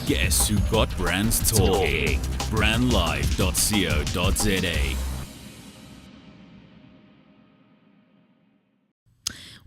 Guess who got brands talking? brandlive.co.za.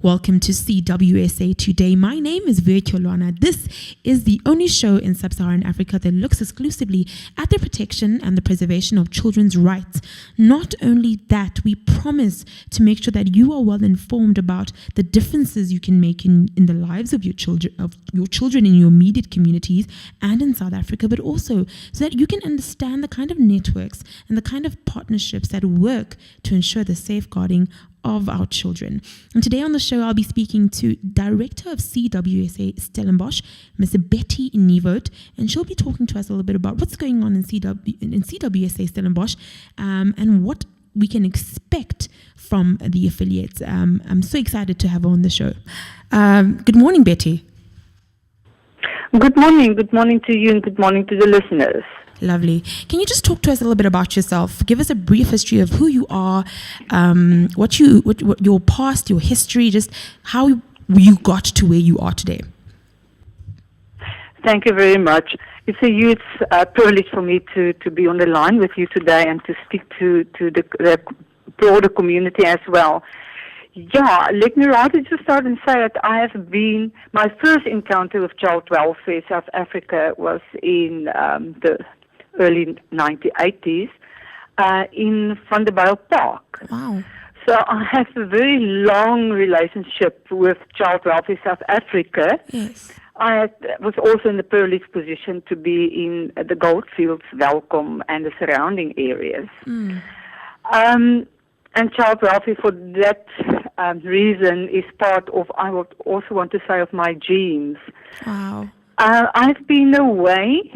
Welcome to CWSA Today. My name is Virtualwana. This is the only show in sub-Saharan Africa that looks exclusively at the protection and the preservation of children's rights. Not only that, we promise to make sure that you are well informed about the differences you can make in the lives of your children in your immediate communities and in South Africa, but also so that you can understand the kind of networks and the kind of partnerships that work to ensure the safeguarding of our children. And today on the show, I'll be speaking to Director of CWSA Stellenbosch, Ms. Bettie Nieuwoudt, and she'll be talking to us a little bit about what's going on in CWSA Stellenbosch and what we can expect from the affiliates. I'm so excited to have her on the show. Good morning, Bettie. Good morning. Good morning to you and good morning to the listeners. Lovely. Can you just talk to us a little bit about yourself? Give us a brief history of who you are, what your past, your history, just how you got to where you are today. Thank you very much. It's a huge privilege for me to be on the line with you today and to speak to the broader community as well. Yeah, let me rather just start and say that my first encounter with child welfare South Africa was in the early 1980s in Van der Bijl Park. Wow. So I have a very long relationship with child welfare South Africa. Yes. I was also in the privileged position to be in the Goldfields, Welkom, and the surrounding areas. And child welfare, for that reason, is part of, I would also want to say, of my genes. Wow. I've been away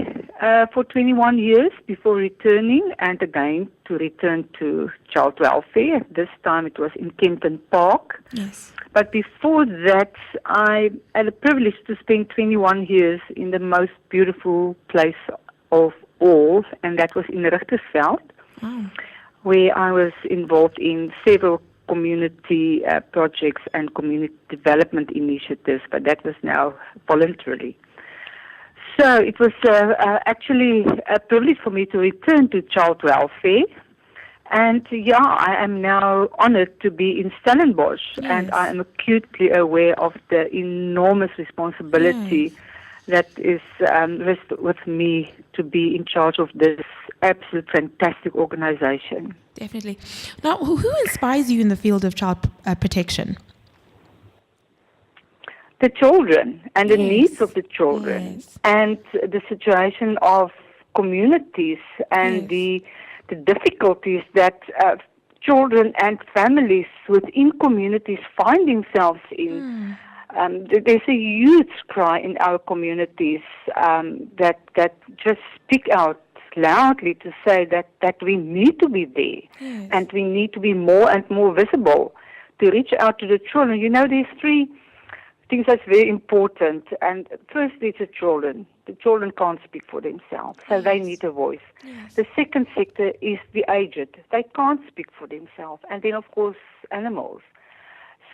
for 21 years before returning, and again to return to child welfare. This time it was in Kempton Park. Yes. But before that, I had the privilege to spend 21 years in the most beautiful place of all, and that was in Richtersveld, where I was involved in several community projects and community development initiatives, but that was now voluntarily. So it was actually a privilege for me to return to child welfare. And yeah, I am now honored to be in Stellenbosch, and I am acutely aware of the enormous responsibility that is with me to be in charge of this absolute fantastic organization. Definitely. Now, who inspires you in the field of child protection? The children and the needs of the children and the situation of communities and the difficulties that children and families within communities find themselves in. There's a huge cry in our communities that just speak out loudly to say that we need to be there and we need to be more and more visible to reach out to the children. You know, there's three things that's very important. And firstly, it's the children. The children can't speak for themselves, so they need a voice. The second sector is the aged. They can't speak for themselves. And then, of course, animals.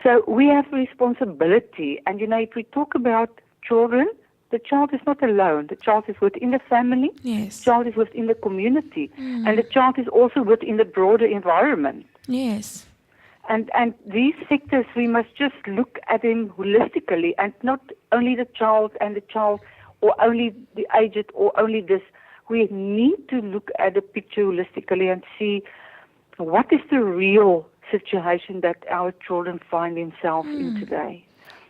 So we have a responsibility. And, you know, if we talk about children, the child is not alone. The child is within the family. The child is within the community. And the child is also within the broader environment. Yes. And these sectors, we must just look at them holistically, and not only the child or only the aged or only this. We need to look at the picture holistically and see what is the real situation that our children find themselves in today.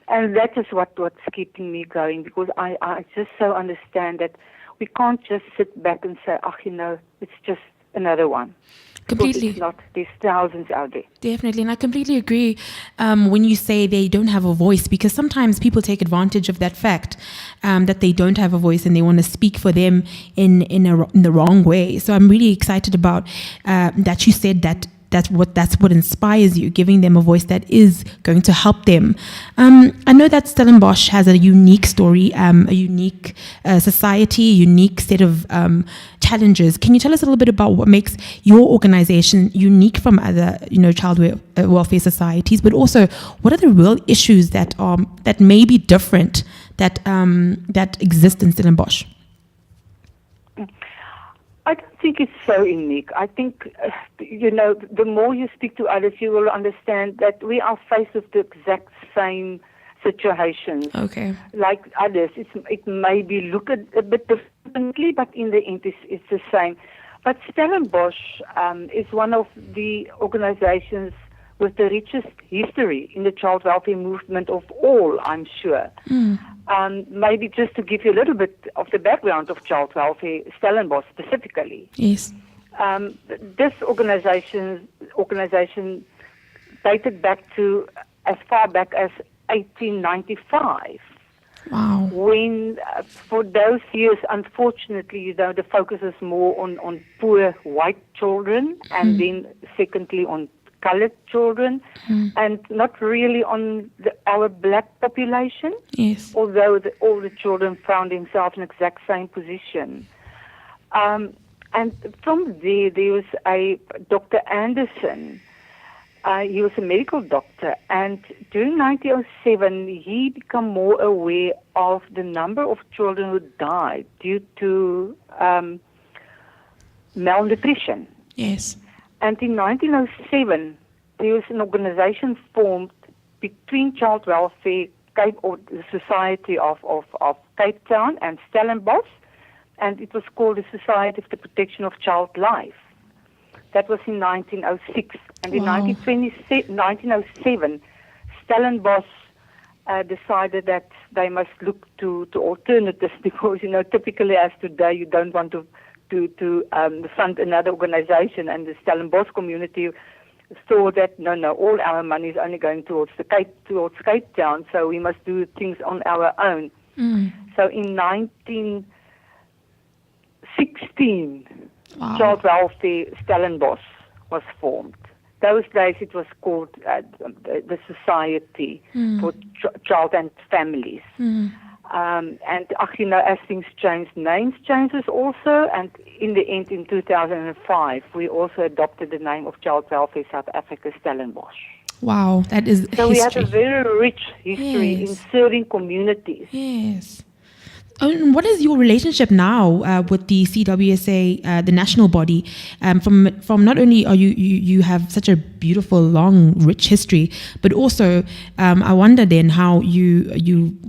And that is what's keeping me going, because I just so understand that we can't just sit back and say, you know, it's just another one. Completely. It's not. There's thousands out there. Definitely. And I completely agree when you say they don't have a voice, because sometimes people take advantage of that fact that they don't have a voice and they want to speak for them in the wrong way. So I'm really excited about that you said that that's what inspires you, giving them a voice that is going to help them. I know that Stellenbosch has a unique story, a unique society, a unique set of challenges. Can you tell us a little bit about what makes your organization unique from other, child welfare societies, but also what are the real issues that may be different that exist in Stellenbosch? I don't think it's so unique. I think, the more you speak to others, you will understand that we are faced with the exact same situations. Okay. Like others. It may be look a bit differently, but in the end, it's the same. But Stellenbosch is one of the organizations with the richest history in the child welfare movement of all, I'm sure. Maybe just to give you a little bit of the background of child welfare, Stellenbosch specifically. Yes. This organization dated back to as far back as 1895. Wow. When, for those years, unfortunately, the focus is more on poor white children, and then secondly on colored children, and not really on our black population. Yes. Although all the children found themselves in the exact same position. And from there was a Dr. Anderson. He was a medical doctor, and during 1907, he became more aware of the number of children who died due to malnutrition. Yes. And in 1907, there was an organization formed between Child Welfare, or the Society of Cape Town and Stellenbosch, and it was called the Society for the Protection of Child Life. That was in 1906. And in 1907, Stellenbosch decided that they must look to alternatives because, typically as today, you don't want to fund another organization, and the Stellenbosch community thought that no, all our money is only going towards Cape Town, so we must do things on our own. So in 1916, Child Welfare Stellenbosch was formed. Those days it was called the Society for Child and Families. And as things change, names changes also, and in the end, in 2005, we also adopted the name of Child Welfare South Africa Stellenbosch. Wow, that is so history. We have a very rich history in serving communities. Yes. And what is your relationship now with the CWSA, the national body? From not only are you have such a beautiful, long, rich history, but also I wonder then how you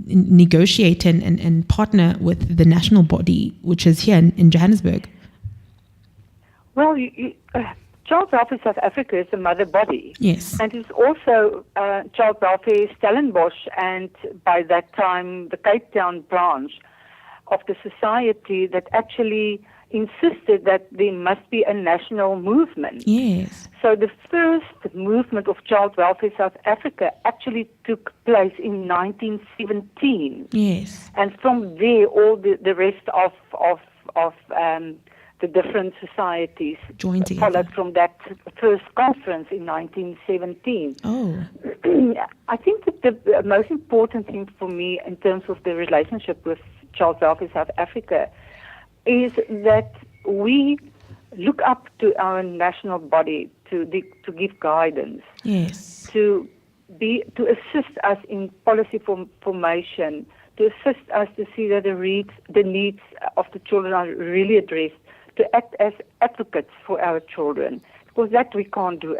negotiate and partner with the national body, which is here in Johannesburg. Well, Child Welfare South Africa is the mother body. Yes. And it's also Child Welfare Stellenbosch, and by that time the Cape Town branch of the society that actually insisted that there must be a national movement. Yes. So the first movement of Child Welfare South Africa actually took place in 1917. Yes. And from there, all the rest of the different societies joined together. Followed from that first conference in 1917. Oh. I think that the most important thing for me in terms of the relationship with Child Welfare South Africa is that we look up to our national body to give guidance. Yes. To assist us in policy formation, to assist us to see that the needs of the children are really addressed, to act as advocates for our children, because that we can't do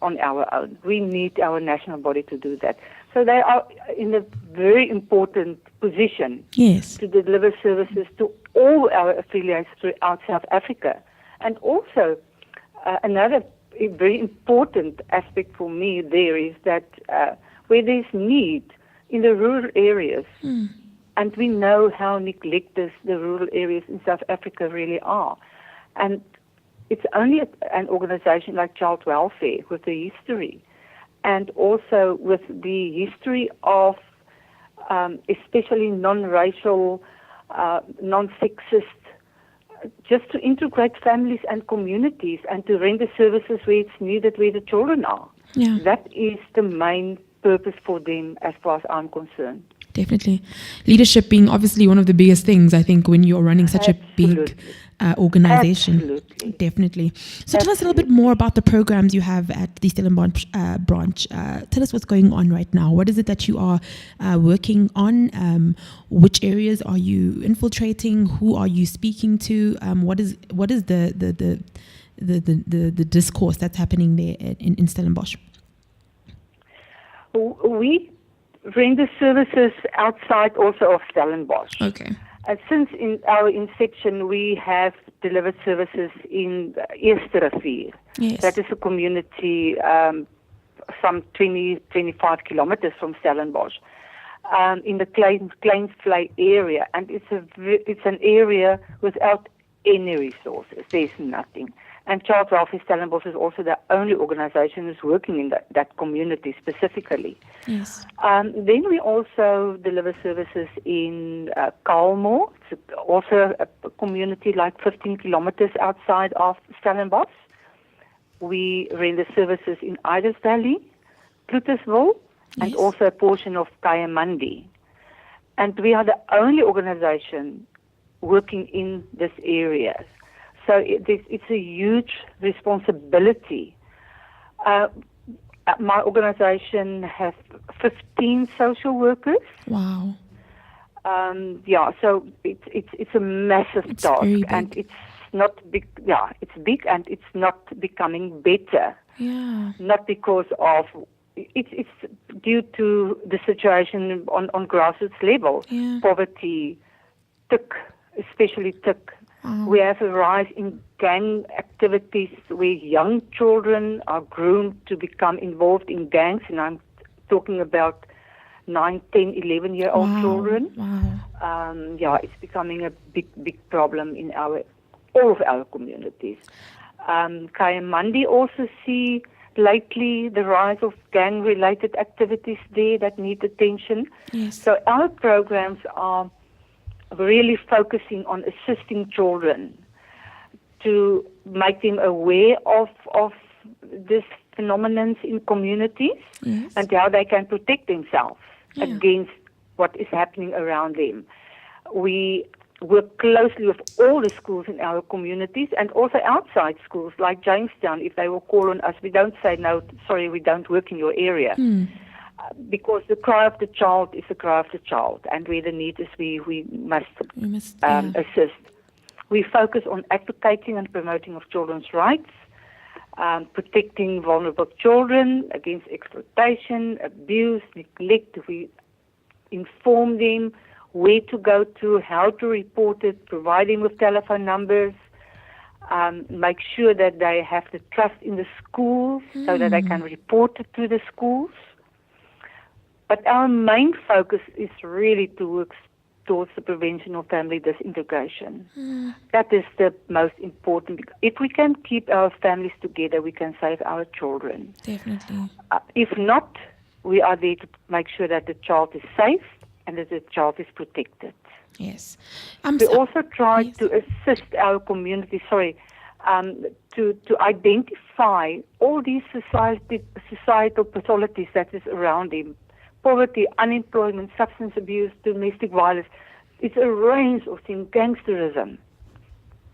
on our own. We need our national body to do that. So they are in a very important position to deliver services to all our affiliates throughout South Africa. And also, another very important aspect for me there is that where there's need in the rural areas, and we know how neglected the rural areas in South Africa really are. And it's only an organization like Child Welfare with the history, and also with the history of especially non-racial, non-sexist just to integrate families and communities and to render services where it's needed, where the children are. Yeah. That is the main purpose for them as far as I'm concerned. Definitely. Leadership being obviously one of the biggest things, I think, when you're running such a big organization. Absolutely. Definitely. So tell us a little bit more about the programs you have at the Stellenbosch branch. Tell us what's going on right now. What is it that you are working on? Which areas are you infiltrating? Who are you speaking to? What is the discourse that's happening there in Stellenbosch? We render services outside also of Stellenbosch. Okay. And since in our inception, we have delivered services in Eersterivier. Yes. That is a community some 25 kilometers from Stellenbosch, in the Kleinsvlei area. And it's an area without any resources. There's nothing. And Child Welfare Stellenbosch is also the only organization who's working in that community specifically. Yes. Then we also deliver services in Kalmore. It's also a community like 15 kilometers outside of Stellenbosch. We render services in Iders Valley, Plutersville, and Yes. also a portion of Kayamandi. And we are the only organization working in this area. So it's a huge responsibility. My organization has 15 social workers. Wow. So it's a massive It's task, very big. and it's not big. Yeah, it's big, and it's not becoming better. Yeah. Not because of it's due to the situation on grassroots level, Yeah. poverty, especially TIC. Wow. We have a rise in gang activities where young children are groomed to become involved in gangs, and I'm talking about 9, 10, 11-year-old Wow. children. Wow. It's becoming a big problem in all of our communities. Kayamandi also see lately the rise of gang-related activities there that need attention. Yes. So our programs are really focusing on assisting children to make them aware of this phenomenon in communities, Yes. and how they can protect themselves Yeah. against what is happening around them. We work closely with all the schools in our communities and also outside schools like Jamestown. If they will call on us, we don't say, no, sorry, we don't work in your area. Because the cry of the child is the cry of the child, and where the need is, we must assist. We focus on advocating and promoting of children's rights, protecting vulnerable children against exploitation, abuse, neglect. We inform them where to go to, how to report it, provide them with telephone numbers, make sure that they have the trust in the schools so that they can report it to the schools. But our main focus is really to work towards the prevention of family disintegration. That is the most important. If we can keep our families together, we can save our children. Definitely. If not, we are there to make sure that the child is safe and that the child is protected. Yes. We also try to assist our community, to identify all these societal pathologies that is around them. Poverty, unemployment, substance abuse, domestic violence. It's a range of things, gangsterism.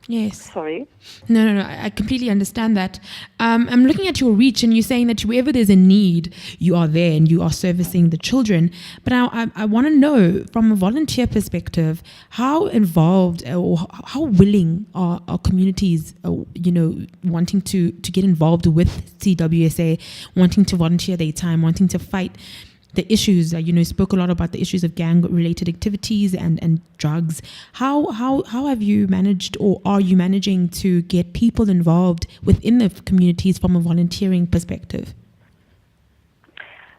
Yes. Sorry? No. I completely understand that. I'm looking at your reach, and you're saying that wherever there's a need, you are there and you are servicing the children. But now I want to know, from a volunteer perspective, how involved or how willing are communities, wanting to get involved with CWSA, wanting to volunteer their time, wanting to fight the issues. Spoke a lot about the issues of gang-related activities and drugs. How have you managed, or are you managing to get people involved within the communities from a volunteering perspective?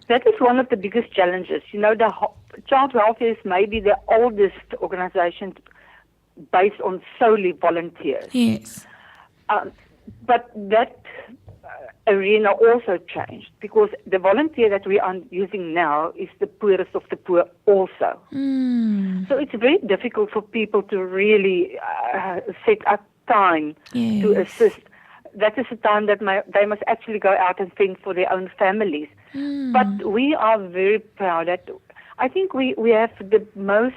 That is one of the biggest challenges. The Child Welfare is maybe the oldest organization based on solely volunteers. Yes. But that arena also changed, because the volunteer that we are using now is the poorest of the poor also. So it's very difficult for people to really set up time to assist. That is a time that they must actually go out and think for their own families. But we are very proud that I think we have the most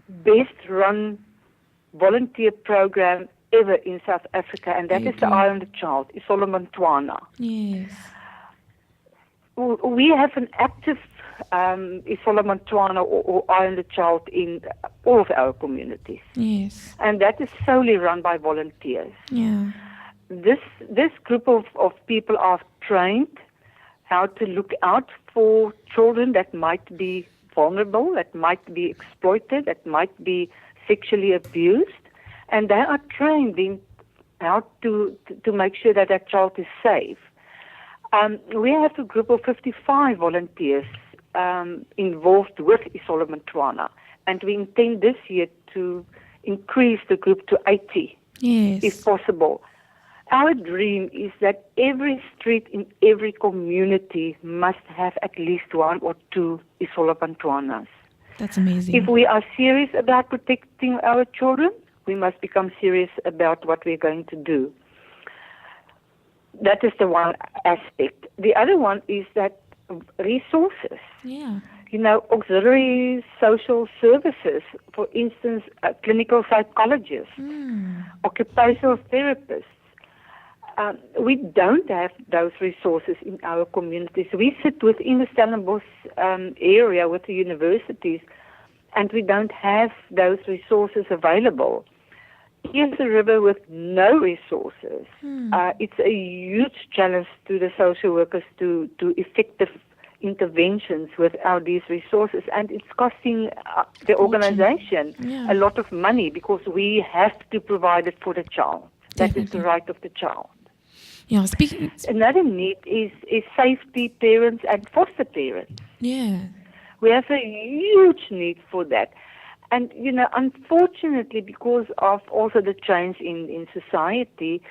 best run volunteer program ever in South Africa, and that is the Eye on the Child, Isola Montwana. Yes. We have an active Isola Montwana or Eye on the Child in all of our communities. Yes. And that is solely run by volunteers. Yeah. This group of people are trained how to look out for children that might be vulnerable, that might be exploited, that might be sexually abused, and they are trained in how to make sure that that child is safe. We have a group of 55 volunteers involved with Isola Montwana, and we intend this year to increase the group to 80, if possible. Our dream is that every street in every community must have at least one or two Isola Montwanas. That's amazing. If we are serious about protecting our children, we must become serious about what we're going to do. That is the one aspect. The other one is that resources. Yeah. You know, auxiliary social services, for instance, clinical psychologists, occupational therapists. We don't have those resources in our communities. We sit within the Stellenbosch area with the universities, and we don't have those resources available. Here's a river with no resources. It's a huge challenge to the social workers to effective interventions without these resources, and it's costing the organization a lot of money, because we have to provide it for the child. That is the right of the child. Yeah, Another need is safety parents and foster parents. Yeah. We have a huge need for that. And, you know, unfortunately, because of also the change in society,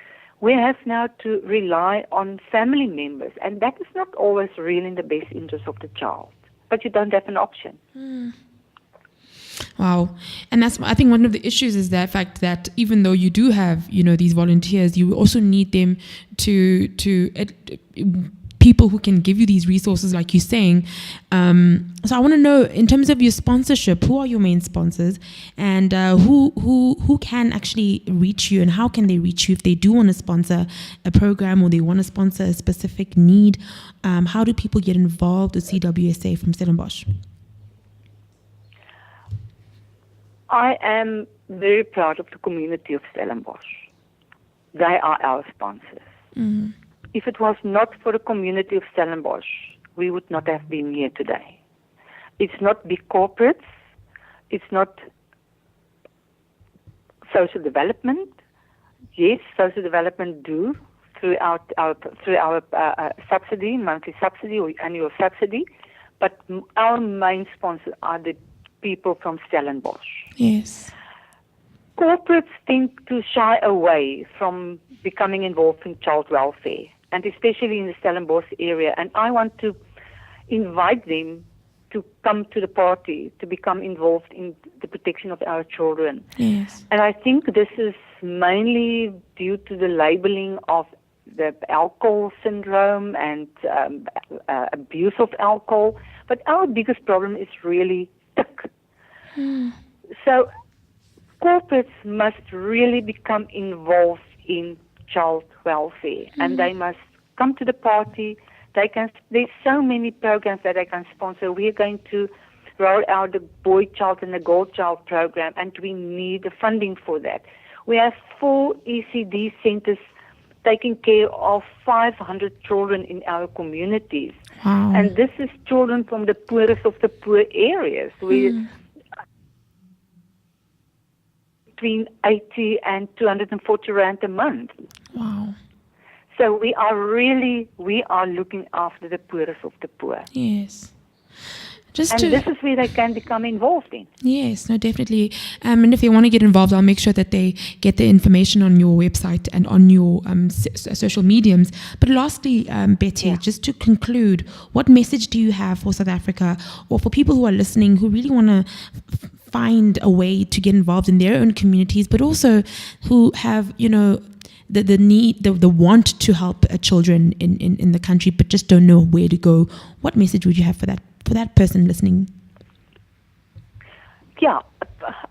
we have now to rely on family members, and that is not always really in the best interest of the child. But you don't have an option. Wow. And that's, I think, one of the issues is the fact that even though you do have, you know, these volunteers, you also need them to people who can give you these resources, like you're saying. So I want to know, in terms of your sponsorship, who are your main sponsors, and who can actually reach you, and how can they reach you if they do want to sponsor a program or they want to sponsor a specific need? How do people get involved with CWSA from Stellenbosch? I am very proud of the community of Stellenbosch. They are our sponsors. If it was not for the community of Stellenbosch, we would not have been here today. It's not big corporates. It's not social development. Yes, social development do through our subsidy, monthly subsidy or annual subsidy, but our main sponsors are the people from Stellenbosch. Yes. Corporates tend to shy away from becoming involved in child welfare, and especially in the Stellenbosch area. And I want to invite them to come to the party, to become involved in the protection of our children. Yes. And I think this is mainly due to the labeling of the alcohol syndrome and abuse of alcohol. But our biggest problem is really tick. So corporates must really become involved in child welfare, and they must come to the party. There's so many programs that they can sponsor. We are going to roll out the boy child and the girl child program, and we need the funding for that. We have 4 ECD centers taking care of 500 children in our communities. Wow. And this is children from the poorest of the poor areas. Between 80 and 240 rand a month. Wow. So we are looking after the poorest of the poor. Yes. And this is where they can become involved in. Yes, no, definitely. And if they want to get involved, I'll make sure that they get the information on your website and on your social mediums. But lastly, Betty, just to conclude, what message do you have for South Africa or for people who are listening who really want to find a way to get involved in their own communities, but also who have, the need, the want to help children in the country, but just don't know where to go? What message would you have for that person listening? Yeah,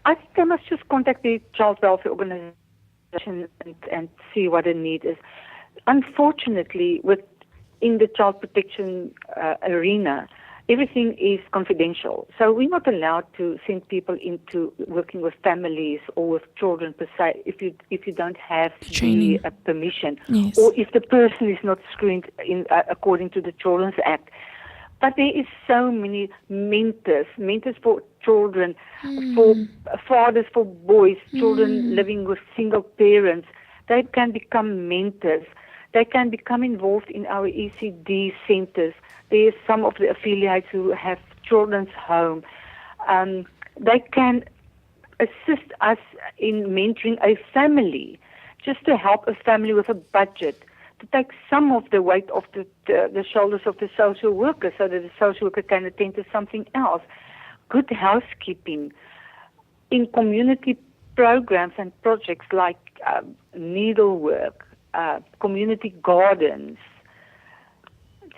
I think they must just contact the child welfare organization and see what the need is. Unfortunately, in the child protection arena, everything is confidential. So we're not allowed to send people into working with families or with children per se if you don't have the permission, yes, or if the person is not screened according to the Children's Act. But there is so many mentors for children, for fathers, for boys, children living with single parents. They can become mentors. They can become involved in our ECD centers. There's some of the affiliates who have children's home. They can assist us in mentoring a family, just to help a family with a budget, to take some of the weight off the shoulders of the social worker so that the social worker can attend to something else. Good housekeeping in community programs and projects like needlework, community gardens.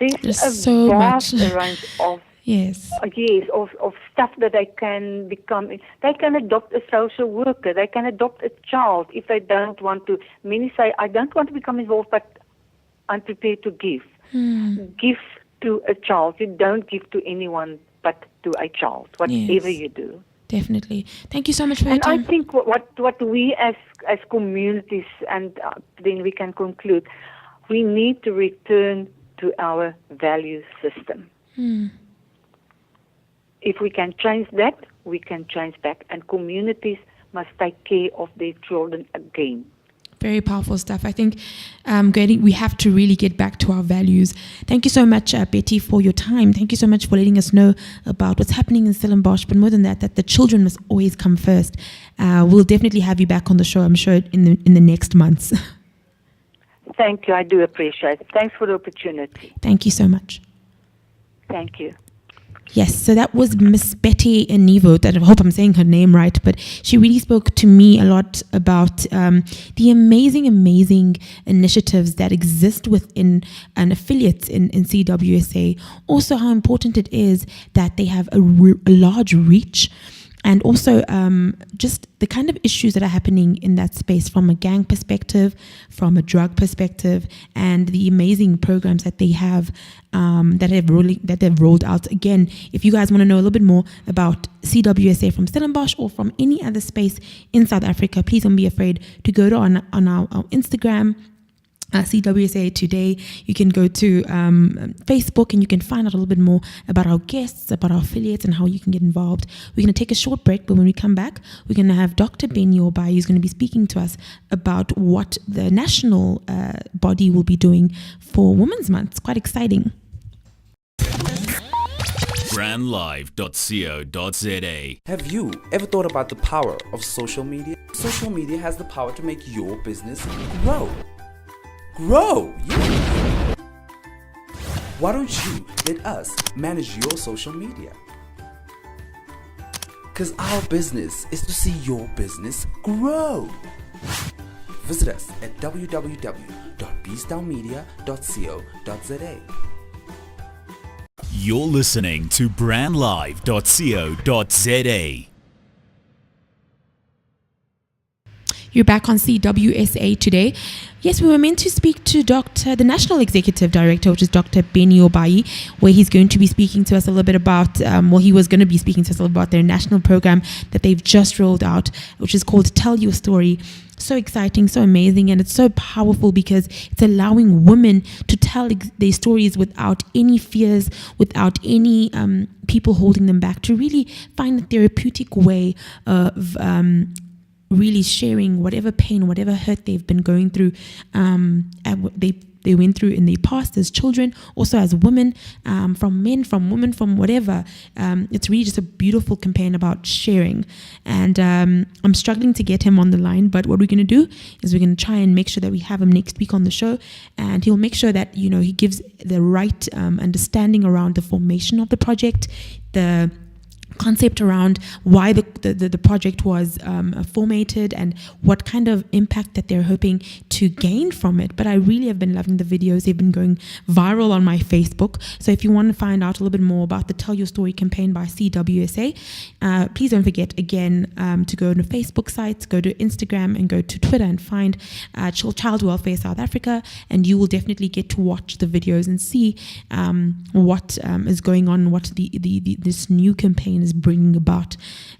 There's a so vast much range of of stuff that they can become. They can adopt a social worker. They can adopt a child if they don't want to. Many say, I don't want to become involved, but I'm prepared to give. Give to a child. You don't give to anyone but to a child, whatever you do. Definitely. Thank you so much for your time. And I think what we as communities, and then we can conclude, we need to return to our value system. If we can change that, we can change back. And communities must take care of their children again. Very powerful stuff. I think we have to really get back to our values. Thank you so much, Betty, for your time. Thank you so much for letting us know about what's happening in Stellenbosch. But more than that the children must always come first. We'll definitely have you back on the show, I'm sure, in the next months. Thank you. I do appreciate it. Thanks for the opportunity. Thank you so much. Thank you. Yes, so that was Miss Bettie Nieuwoudt. I hope I'm saying her name right, but she really spoke to me a lot about the amazing initiatives that exist within an affiliate in CWSA. Also, how important it is that they have a large reach. And also just the kind of issues that are happening in that space from a gang perspective, from a drug perspective, and the amazing programs that they have that they've rolled out. Again, if you guys want to know a little bit more about CWSA from Stellenbosch or from any other space in South Africa, please don't be afraid to go to on our Instagram, CWSA Today. You can go to Facebook and you can find out a little bit more about our guests, about our affiliates, and how you can get involved. We're going to take a short break, but when we come back, we're going to have Dr. Bettie Nieuwoudt, who's going to be speaking to us about what the national body will be doing for Women's Month. It's quite exciting. brandlive.co.za. Have you ever thought about the power of social media? Social media has the power to make your business grow. Yeah. Why don't you let us manage your social media? Because our business is to see your business grow. Visit us at www.bstownmedia.co.za. You're listening to brandlive.co.za. You're back on CWSA Today. Yes, we were meant to speak to the National Executive Director, which is Dr. Bettie Nieuwoudt, where he's going to be speaking to us a little bit about, he was going to be speaking to us a little about their national program that they've just rolled out, which is called Tell Your Story. So exciting, so amazing, and it's so powerful because it's allowing women to tell their stories without any fears, without any people holding them back, to really find a therapeutic way of really sharing whatever pain, whatever hurt they've been going through. they went through in their past as children, also as women, from men, from women, from whatever. It's really just a beautiful campaign about sharing. And I'm struggling to get him on the line, but what we're going to do is we're going to try and make sure that we have him next week on the show, and he'll make sure that, you know, he gives the right understanding around the formation of the project, the concept around why the project was formatted, and what kind of impact that they're hoping to gain from it. But I really have been loving the videos. They've been going viral on my Facebook. So if you want to find out a little bit more about the Tell Your Story campaign by CWSA, please don't forget again to go to Facebook sites, go to Instagram, and go to Twitter and find Child Welfare South Africa, and you will definitely get to watch the videos and see what is going on, what this new campaign is bringing about.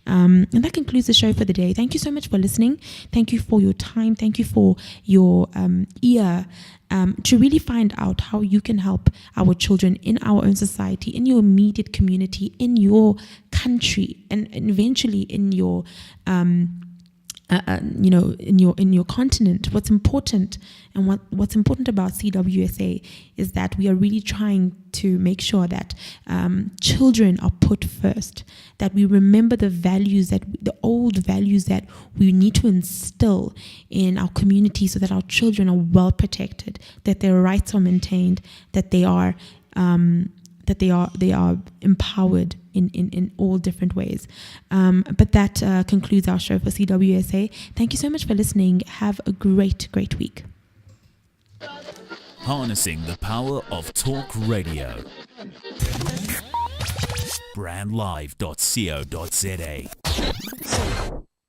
And that concludes the show for the day. Thank you so much for listening. Thank you for your time. Thank you for your ear to really find out how you can help our children in our own society, in your immediate community, in your country, and eventually in your in your continent. What's important, and what's important about CWSA is that we are really trying to make sure that children are put first, that we remember the old values that we need to instill in our community, so that our children are well protected, that their rights are maintained, that they are empowered in all different ways. But that concludes our show for CWSA. Thank you so much for listening. Have a great week. Harnessing the power of talk radio. Brandlive.co.za